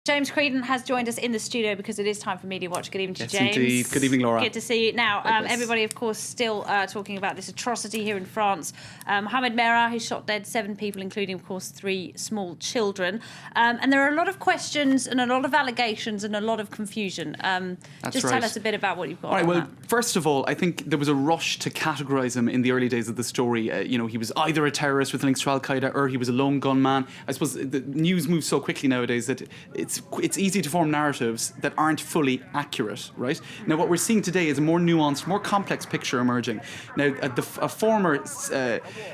James Creedon has joined us in the studio because it is time for Media Watch. Good evening to you, James. Indeed. Good evening, Laura. Good to see you. Now, everybody, of course, still talking about this atrocity here in France. Mohamed Merah, who shot dead 7 people, including, of course, 3 small children. And there are a lot of questions and a lot of allegations and a lot of confusion. Just tell us a bit about what you've got. All right, well, first of all, I think there was a rush to categorise him in the early days of the story. He was either a terrorist with links to Al-Qaeda or he was a lone gunman. I suppose the news moves so quickly nowadays that it's easy to form narratives that aren't fully accurate, right? Now, what we're seeing today is a more nuanced, more complex picture emerging. Now, a former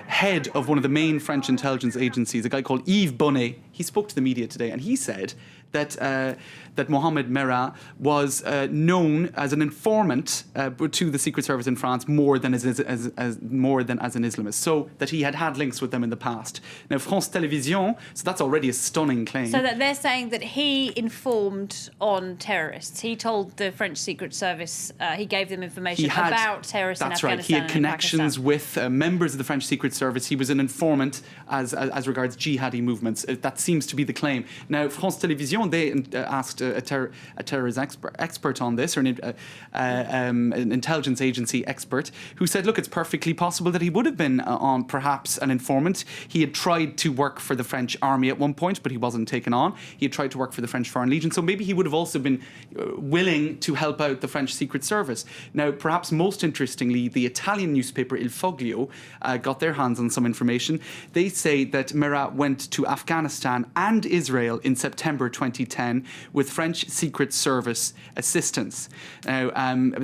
head of one of the main French intelligence agencies, a guy called Yves Bonnet, he spoke to the media today and he said that Mohamed Merah was known as an informant to the Secret Service in France more than as an Islamist, so that he had links with them in the past. Now, France Télévisions, so that's already a stunning claim. So that they're saying that he informed on terrorists. He told the French Secret Service, he gave them information about terrorists in Afghanistan. That's right. He had connections with members of the French Secret Service. He was an informant as regards jihadi movements. That seems to be the claim. Now, France Télévisions, they asked a terrorism expert on this, or an intelligence agency expert, who said, look, it's perfectly possible that he would have been perhaps an informant. He had tried to work for the French army at one point, but he wasn't taken on. He had tried to work for the French Foreign Legion, so maybe he would have also been willing to help out the French Secret Service. Now, perhaps most interestingly, the Italian newspaper Il Foglio got their hands on some information. They say that Merah went to Afghanistan and Israel in September 2010 with French Secret Service assistance. Now,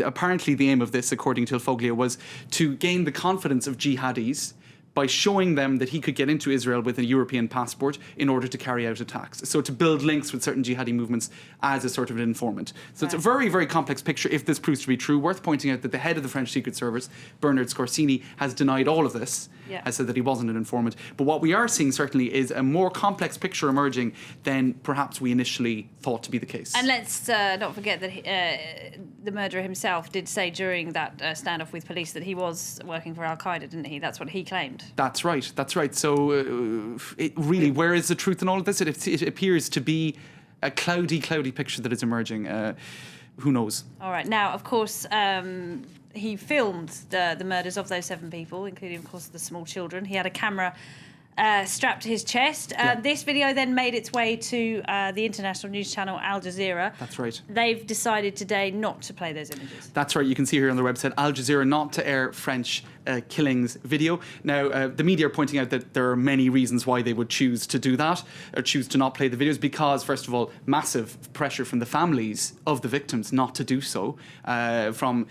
apparently the aim of this, according to Il Foglio, was to gain the confidence of jihadis by showing them that he could get into Israel with a European passport in order to carry out attacks. So to build links with certain jihadi movements as a sort of an informant. So it's a very, very complex picture if this proves to be true. Worth pointing out that the head of the French Secret Service, Bernard Scorsini, has denied all of this, has said that he wasn't an informant. But what we are seeing certainly is a more complex picture emerging than perhaps we initially thought to be the case. And let's not forget that the murderer himself did say during that standoff with police that he was working for Al-Qaeda, didn't he? That's what he claimed. That's right. So, really, where is the truth in all of this? It appears to be a cloudy picture that is emerging. Who knows? All right. Now, of course, he filmed the murders of those 7 people, including, of course, the small children. He had a camera strapped to his chest. This video then made its way to the international news channel Al Jazeera. That's right. They've decided today not to play those images. That's right. You can see here on their website, Al Jazeera not to air French killings video. Now, the media are pointing out that there are many reasons why they would choose to do that, or choose to not play the videos, because, first of all, massive pressure from the families of the victims not to do so, from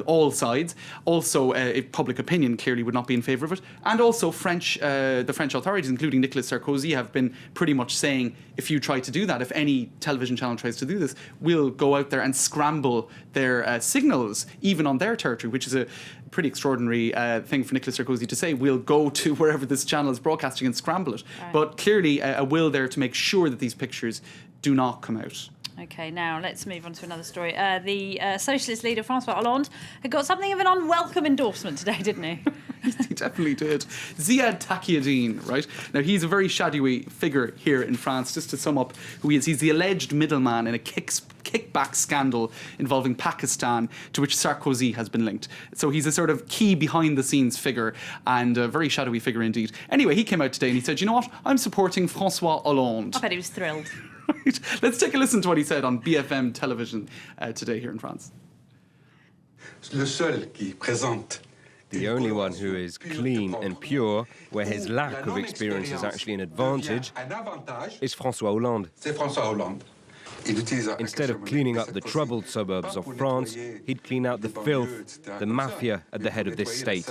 all sides. Also, public opinion clearly would not be in favour of it. And also, the French authorities, including Nicolas Sarkozy, have been pretty much saying, if you try to do that, if any television channel tries to do this, we'll go out there and scramble their signals, even on their territory, which is a pretty extraordinary thing for Nicolas Sarkozy to say. We'll go to wherever this channel is broadcasting and scramble it. Right. But clearly a will there to make sure that these pictures do not come out. OK, now let's move on to another story. The socialist leader, François Hollande, had got something of an unwelcome endorsement today, didn't he? He definitely did. Ziad Taqiyuddin, right? Now, he's a very shadowy figure here in France. Just to sum up who he is, he's the alleged middleman in a kickback scandal involving Pakistan, to which Sarkozy has been linked. So he's a sort of key behind-the-scenes figure, and a very shadowy figure indeed. Anyway, he came out today and he said, you know what? I'm supporting François Hollande. I bet he was thrilled. Right. Let's take a listen to what he said on BFM television today here in France. The only one who is clean and pure, where his lack of experience is actually an advantage, is François Hollande. Instead of cleaning up the troubled suburbs of France, he'd clean out the filth, the mafia at the head of this state.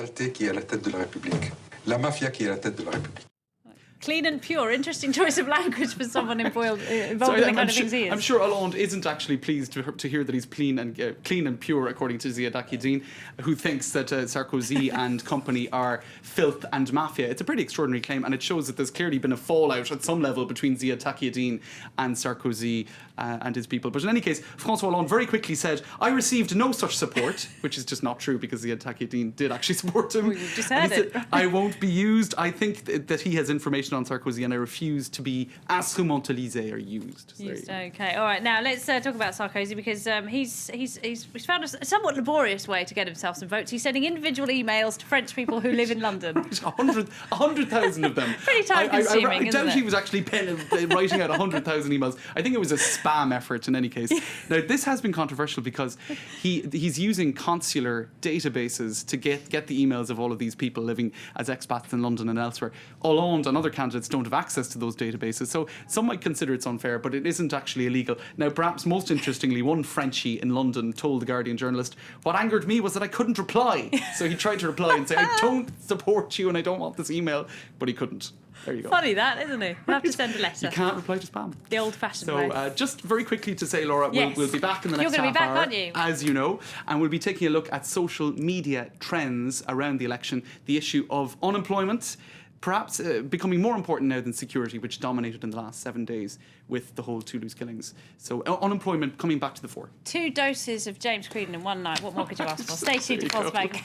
Clean and pure. Interesting choice of language for someone involved in the kind of things he is. I'm sure Hollande isn't actually pleased to hear that he's clean and pure, according to Ziad Taqiyuddin, who thinks that Sarkozy and company are filth and mafia. It's a pretty extraordinary claim, and it shows that there's clearly been a fallout at some level between Ziad Taqiyuddin and Sarkozy and his people. But in any case, François Hollande very quickly said, I received no such support, which is just not true, because Ziad Taqiyuddin did actually support him. Well, you just heard it. I won't be used. I think that he has information on Sarkozy, and I refuse to be instrumentalisé or used. So there you go. Okay, all right. Now let's talk about Sarkozy, because he's found a somewhat laborious way to get himself some votes. He's sending individual emails to French people who live in London. 100,000 of them. Pretty time-consuming, I isn't doubt it? he was actually writing out 100,000 emails. I think it was a spam effort in any case. Now, this has been controversial because he's using consular databases to get the emails of all of these people living as expats in London and elsewhere. Hollande and other candidates don't have access to those databases, so some might consider it's unfair, but it isn't actually illegal. Now, perhaps most interestingly, one Frenchie in London told the Guardian journalist, "What angered me was that I couldn't reply." So he tried to reply and say, "I don't support you and I don't want this email," but he couldn't. There you go. Funny that, isn't it? We'll have to send a letter. You can't reply to spam. The old-fashioned So way. just very quickly to say, Laura, Yes. we'll be back in the next You're gonna half be back, hour, aren't you? as you know, and we'll be taking a look at social media trends around the election, the issue of unemployment, perhaps becoming more important now than security, which dominated in the last 7 days with the whole Toulouse killings. So unemployment coming back to the fore. 2 doses of James Creedon in one night. What more could you ask for? Stay tuned to There you Pulse go. Magazine.